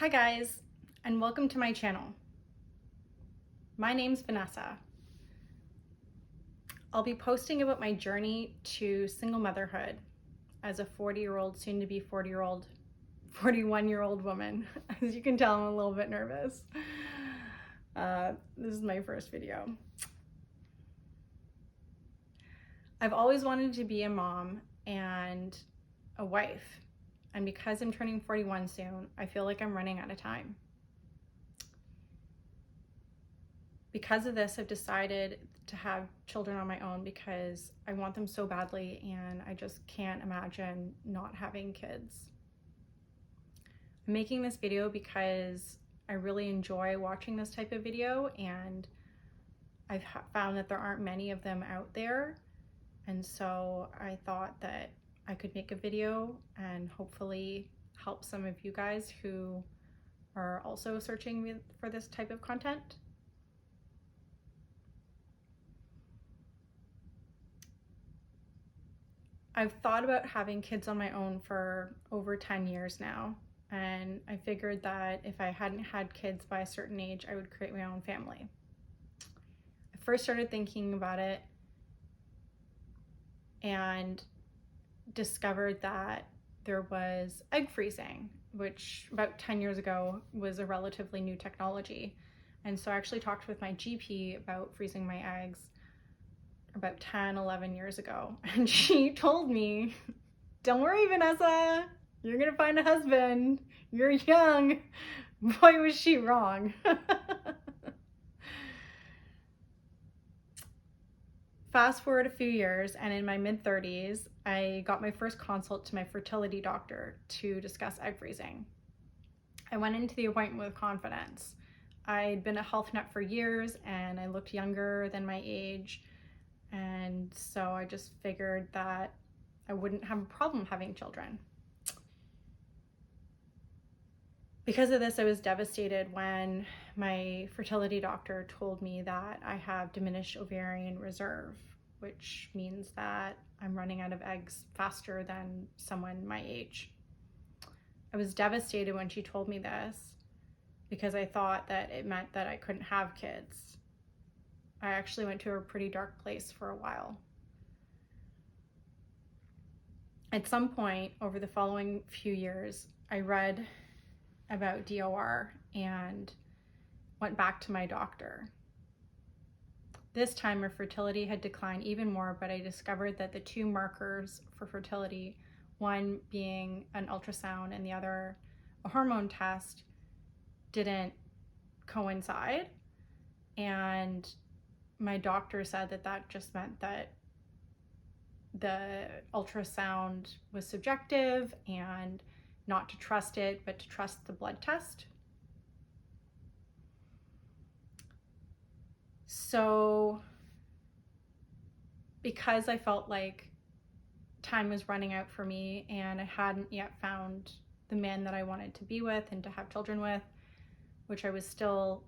Hi guys, and welcome to my channel. My name's Vanessa. I'll be posting about my journey to single motherhood as a 40-year-old, soon to be 40-year-old, 41-year-old woman. As you can tell, I'm a little bit nervous. This is my first video. I've always wanted to be a mom and a wife, and because I'm turning 41 soon, I feel like I'm running out of time. Because of this, I've decided to have children on my own because I want them so badly and I just can't imagine not having kids. I'm making this video because I really enjoy watching this type of video, and I've found that there aren't many of them out there. And so I thought that I could make a video and hopefully help some of you guys who are also searching for this type of content. I've thought about having kids on my own for over 10 years now, and I figured that if I hadn't had kids by a certain age, I would create my own family. I first started thinking about it and discovered that there was egg freezing, which about 10 years ago was a relatively new technology. And so I actually talked with my GP about freezing my eggs about 10, 11 years ago. And she told me, don't worry, Vanessa, you're gonna find a husband. You're young. Boy, was she wrong. Fast forward a few years, and in my mid-30s, I got my first consult to my fertility doctor to discuss egg freezing. I went into the appointment with confidence. I'd been a health nut for years, and I looked younger than my age, and so I just figured that I wouldn't have a problem having children. Because of this, I was devastated when my fertility doctor told me that I have diminished ovarian reserve, which means that I'm running out of eggs faster than someone my age. I was devastated when she told me this because I thought that it meant that I couldn't have kids. I actually went to a pretty dark place for a while. At some point over the following few years, I read about DOR and went back to my doctor. This time, my fertility had declined even more, but I discovered that the two markers for fertility, one being an ultrasound and the other a hormone test, didn't coincide. And my doctor said that that just meant that the ultrasound was subjective and not to trust it, but to trust the blood test. So because I felt like time was running out for me and I hadn't yet found the man that I wanted to be with and to have children with, which I was still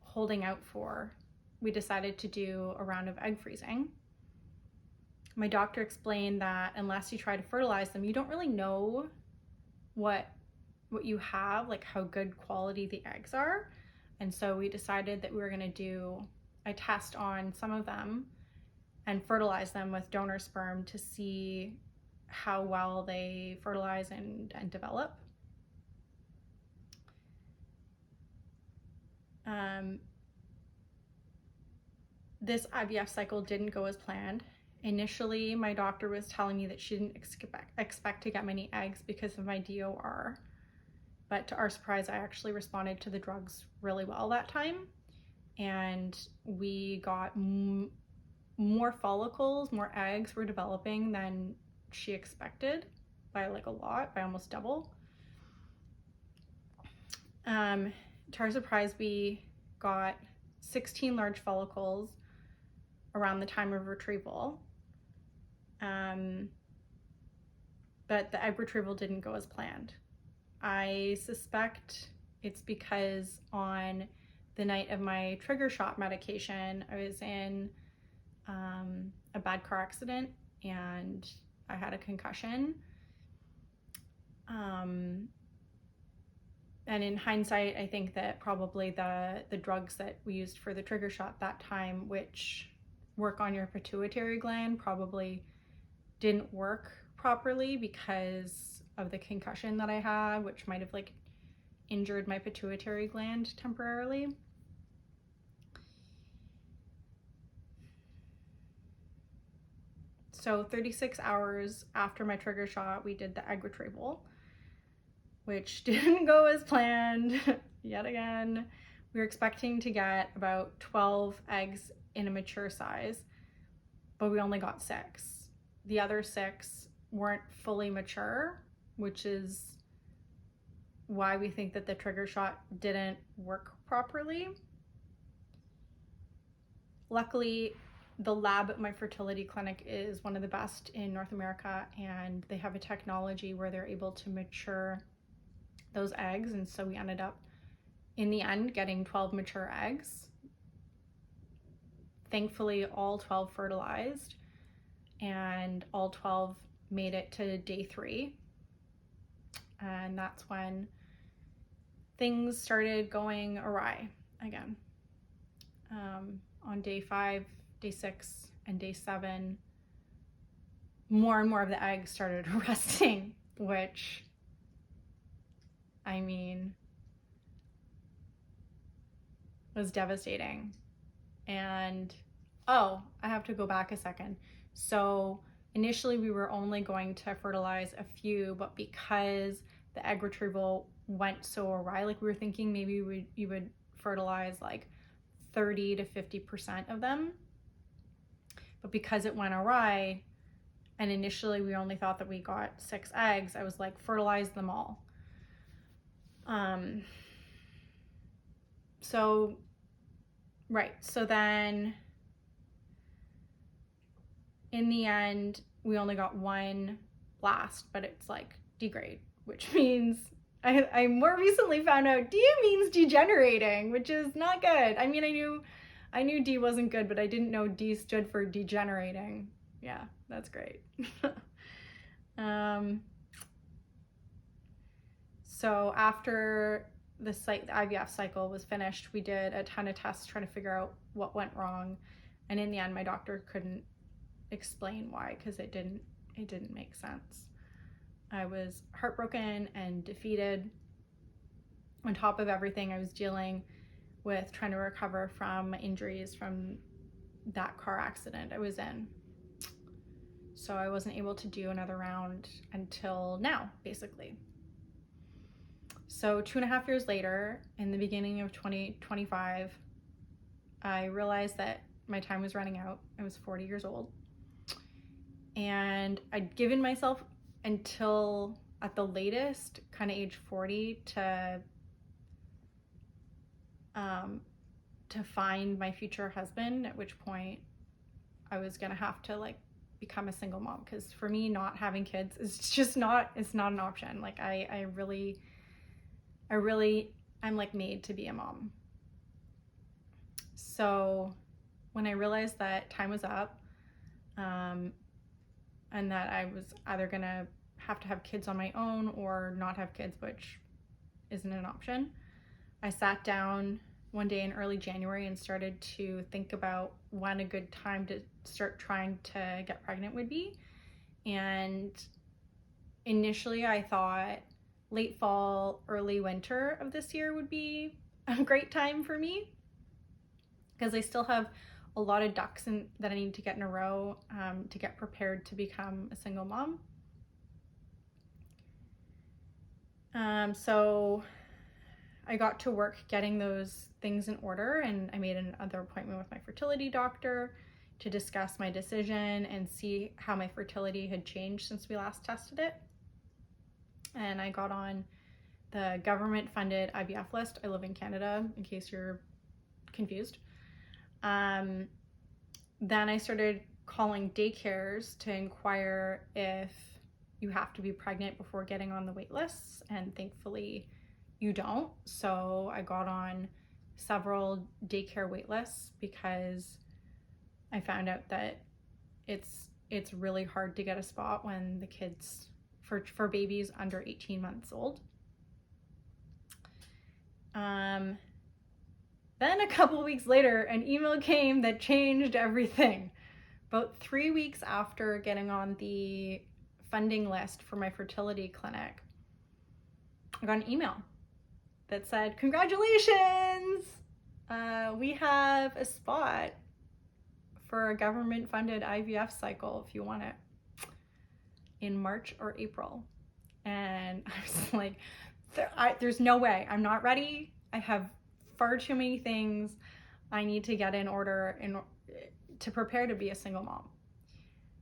holding out for, we decided to do a round of egg freezing. My doctor explained that unless you try to fertilize them, you don't really know what you have, like how good quality the eggs are. And so we decided that we were going to do a test on some of them and fertilize them with donor sperm to see how well they fertilize and develop. This IVF cycle didn't go as planned. Initially, my doctor was telling me that she didn't expect to get many eggs because of my DOR. But to our surprise, I actually responded to the drugs really well that time. And we got more follicles, more eggs were developing than she expected by like a lot, by almost double. To our surprise, we got 16 large follicles around the time of retrieval. But the egg retrieval didn't go as planned. I suspect it's because on the night of my trigger shot medication, I was in a bad car accident and I had a concussion. And And in hindsight, I think that probably the drugs that we used for the trigger shot that time, which work on your pituitary gland, probably didn't work properly because of the concussion that I had, which might have like injured my pituitary gland temporarily. So 36 hours after my trigger shot, we did the egg retrieval, which didn't go as planned yet again. We were expecting to get about 12 eggs in a mature size, but we only got 6. The other 6 weren't fully mature, which is why we think that the trigger shot didn't work properly. Luckily, the lab at my fertility clinic is one of the best in North America, and they have a technology where they're able to mature those eggs. And so we ended up in the end getting 12 mature eggs. Thankfully, all 12 fertilized, and all 12 made it to day 3. And that's when things started going awry again. On day 5, day 6, and day 7, more and more of the eggs started resting, which, I mean, was devastating. And oh, I have to go back a second. So initially we were only going to fertilize a few, but because the egg retrieval went so awry, like we were thinking maybe you would fertilize like 30 to 50% of them. But because it went awry, and initially we only thought that we got 6 eggs, I was like, fertilize them all. So then in the end, we only got 1 blast, but it's like degrade, which means I more recently found out D means degenerating, which is not good. I mean, I knew D wasn't good, but I didn't know D stood for degenerating. Yeah, that's great. So after the IVF cycle was finished, we did a ton of tests trying to figure out what went wrong. And in the end, my doctor couldn't explain why, because it didn't make sense. I was heartbroken and defeated. On top of everything, I was dealing with trying to recover from injuries from that car accident I was in. So I wasn't able to do another round until now, basically. So 2.5 years later, in the beginning of 2025, I realized that my time was running out. I was 40 years old. And I'd given myself until at the latest kind of age 40 to find my future husband, at which point I was gonna have to like become a single mom, because for me, not having kids is just not an option. Like I'm like made to be a mom. So when I realized that time was up, and that I was either gonna have to have kids on my own or not have kids, which isn't an option, I sat down one day in early January and started to think about when a good time to start trying to get pregnant would be. And initially I thought late fall, early winter of this year would be a great time for me, because I still have a lot of ducks that I need to get in a row to get prepared to become a single mom. So I got to work getting those things in order, and I made another appointment with my fertility doctor to discuss my decision and see how my fertility had changed since we last tested it. And I got on the government-funded IVF list. I live in Canada, in case you're confused. Then I started calling daycares to inquire if you have to be pregnant before getting on the wait lists, and thankfully you don't. So I got on several daycare wait lists because I found out that it's really hard to get a spot when the kids, for babies under 18 months old. Then a couple weeks later, an email came that changed everything. About 3 weeks after getting on the funding list for my fertility clinic, I got an email that said, "Congratulations! We have a spot for a government-funded IVF cycle if you want it in March or April." And I was like, there's no way. I'm not ready. I have far too many things I need to get in order to prepare to be a single mom.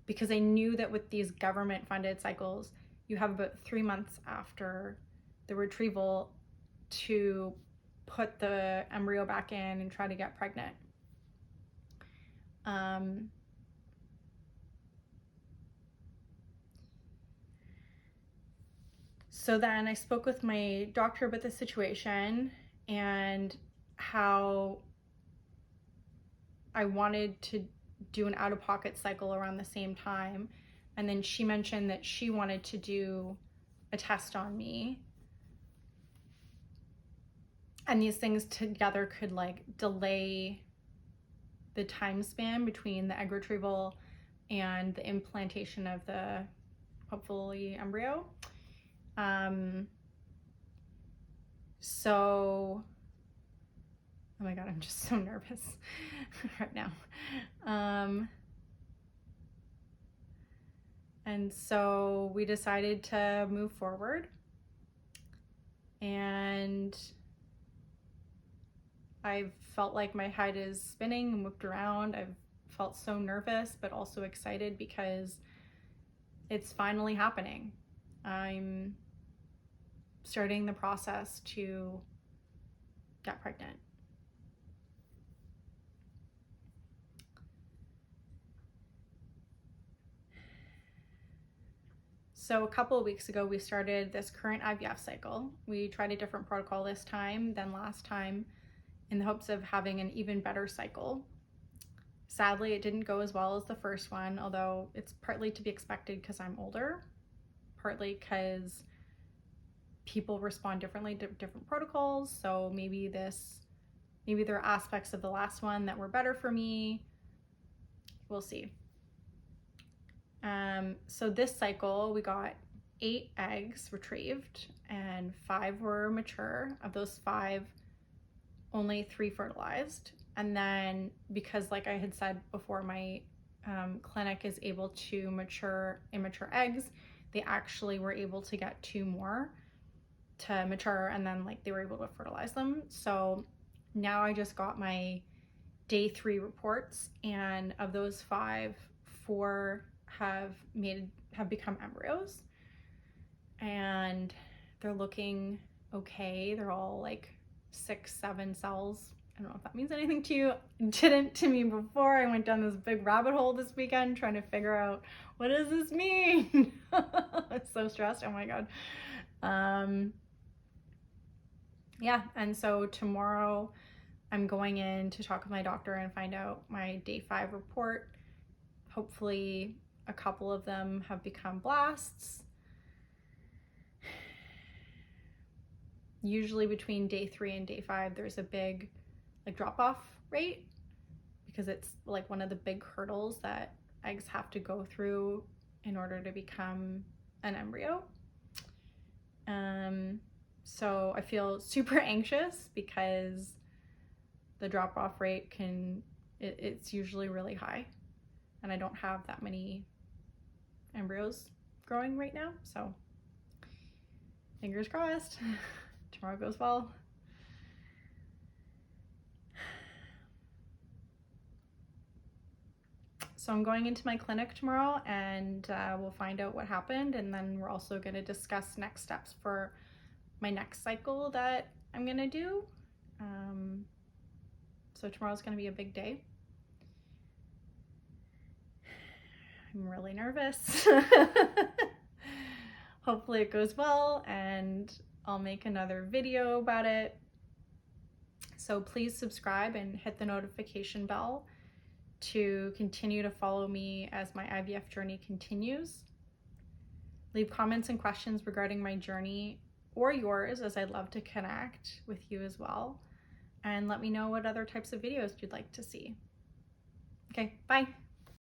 Because I knew that with these government-funded cycles, you have about 3 months after the retrieval to put the embryo back in and try to get pregnant. So then I spoke with my doctor about the situation and how I wanted to do an out-of-pocket cycle around the same time. And then she mentioned that she wanted to do a test on me. And these things together could like delay the time span between the egg retrieval and the implantation of the hopefully embryo. So, oh my God, I'm just so nervous right now. And so we decided to move forward, and I've felt like my head is spinning and moved around. I've felt so nervous, but also excited because it's finally happening. I'm starting the process to get pregnant. So a couple of weeks ago, we started this current IVF cycle. We tried a different protocol this time than last time in the hopes of having an even better cycle. Sadly, it didn't go as well as the first one, although it's partly to be expected because I'm older, partly because people respond differently to different protocols. So maybe there are aspects of the last one that were better for me. We'll see. So this cycle, we got 8 eggs retrieved and 5 were mature. Of those 5, only 3 fertilized. And then because like I had said before, my clinic is able to mature immature eggs, they actually were able to get 2 more to mature, and then like they were able to fertilize them. So now I just got my day 3 reports, and of those 5, 4 have become embryos, and they're looking okay. They're all like 6-7 cells. I don't know if that means anything to you. It didn't to me before. I went down this big rabbit hole this weekend trying to figure out, what does this mean? I'm so stressed. Oh my God. Yeah, and so tomorrow I'm going in to talk with my doctor and find out my day 5 report. Hopefully a couple of them have become blasts. Usually between day 3 and day 5, there's a big like drop-off rate because it's like one of the big hurdles that eggs have to go through in order to become an embryo. So I feel super anxious because the drop-off rate it's usually really high, and I don't have that many embryos growing right now, so fingers crossed tomorrow goes well. So I'm going into my clinic tomorrow, and we'll find out what happened, and then we're also going to discuss next steps for my next cycle that I'm going to do. So tomorrow's going to be a big day. I'm really nervous. Hopefully it goes well, and I'll make another video about it. So please subscribe and hit the notification bell to continue to follow me as my IVF journey continues. Leave comments and questions regarding my journey or yours, as I'd love to connect with you as well. And let me know what other types of videos you'd like to see. Okay, bye.